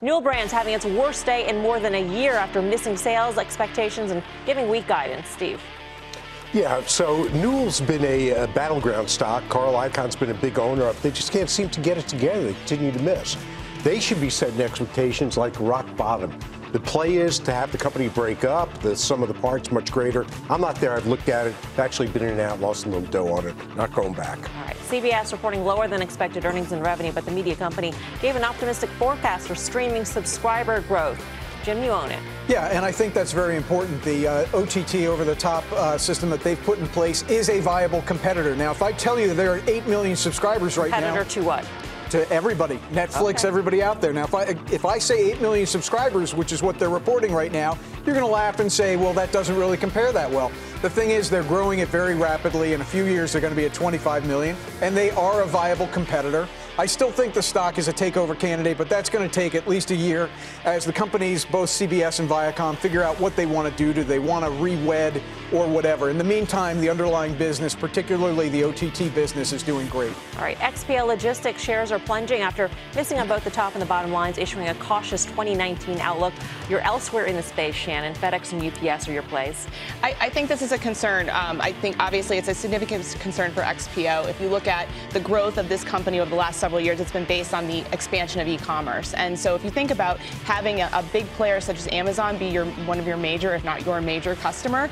Newell Brands having its worst day in more than a year after missing sales expectations and giving weak guidance. Steve. Yeah, so Newell's been a battleground stock. Carl Icahn's been a big owner of. They just can't seem to get it together. They continue to miss. They should be setting expectations like rock bottom. The play is to have the company break up. The sum of the parts much greater. I'm not there. I've looked at it. Actually been in and out, lost a little dough on it. Not going back. All right. CBS reporting lower than expected earnings and revenue, but the media company gave an optimistic forecast for streaming subscriber growth. Jim, you own it. Yeah, and I think that's very important. The OTT over-the-top system that they've put in place is a viable competitor. Now, if I tell you that there are 8 million subscribers right now. Competitor to what? To everybody, Netflix, okay. Everybody out there. Now, if I say 8 million subscribers, which is what they're reporting right now, you're going to laugh and say, well, that doesn't really compare that well. The thing is, they're growing it very rapidly. In a few years, they're going to be at 25 million, and they are a viable competitor. I still think the stock is a takeover candidate, but that's going to take at least a year as the companies, both CBS and Viacom, figure out what they want to do. Do they want to re-wed or whatever? In the meantime, the underlying business, particularly the OTT business, is doing great. All right, XPO Logistics shares are plunging after missing on both the top and the bottom lines, issuing a cautious 2019 outlook. You're elsewhere in the space, Shannon. FedEx and UPS are your plays. I think this is a concern. I think obviously it's a significant concern for XPO. If you look at the growth of this company over the last several years, it's been based on the expansion of e-commerce. And so if you think about having a big player such as Amazon be one of your major, if not your major customer,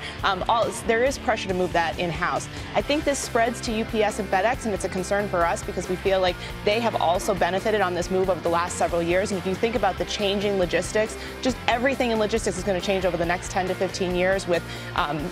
there is pressure to move that in-house. I think this spreads to UPS and FedEx, and it's a concern for us because we feel like they have also benefited on this move over the last several years. And if you think about the changing logistics, just everything in logistics is going to change over the next 10 to 15 years with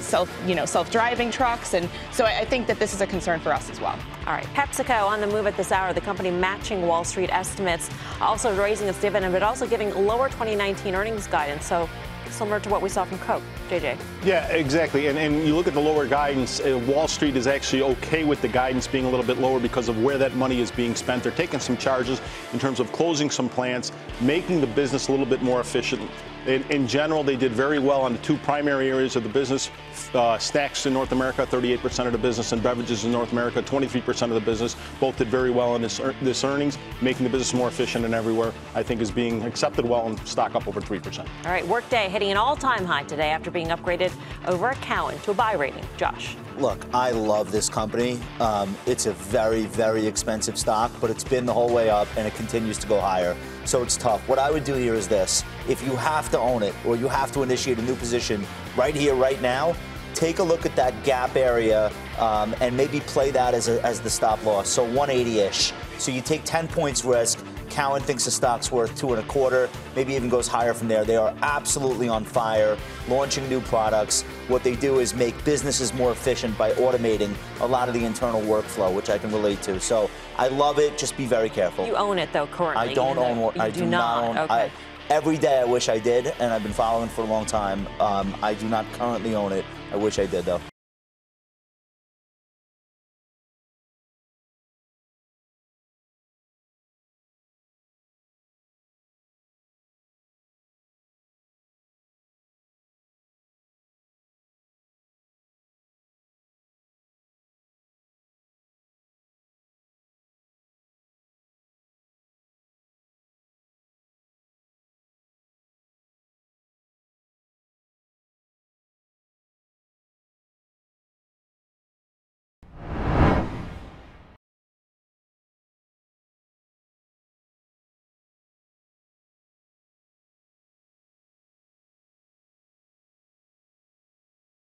self-driving trucks. And so I think that this is a concern for us as well. All right, PepsiCo on the move at this hour. The company matching Wall Street estimates, also raising its dividend, but also giving lower 2019 earnings guidance. So similar to what we saw from Coke. JJ. Yeah, exactly. And you look at the lower guidance, Wall Street is actually okay with the guidance being a little bit lower because of where that money is being spent. They're taking some charges in terms of closing some plants, making the business a little bit more efficient. In general, they did very well on the two primary areas of the business. Snacks in North America, 38% of the business, and beverages in North America, 23% of the business. Both did very well in this earnings, making the business more efficient and everywhere, I think, is being accepted well, and stock up over 3%. All right, Workday hitting an all-time high today after being upgraded over at Cowen to a buy rating. Josh. Look, I love this company. It's a very, very expensive stock, but it's been the whole way up, and it continues to go higher. So it's tough. What I would do here is this. If you have to own it or you have to initiate a new position right here, right now, take a look at that gap area and maybe play that as the stop loss. So 180-ish. So you take 10 points risk. Cowen thinks the stock's worth 2.25, maybe even goes higher from there. They are absolutely on fire, launching new products. What they do is make businesses more efficient by automating a lot of the internal workflow, which I can relate to. So I love it. Just be very careful. You own it, though, currently. I don't own one. I do not own. Okay. Every day I wish I did, and I've been following for a long time. I do not currently own it. I wish I did, though.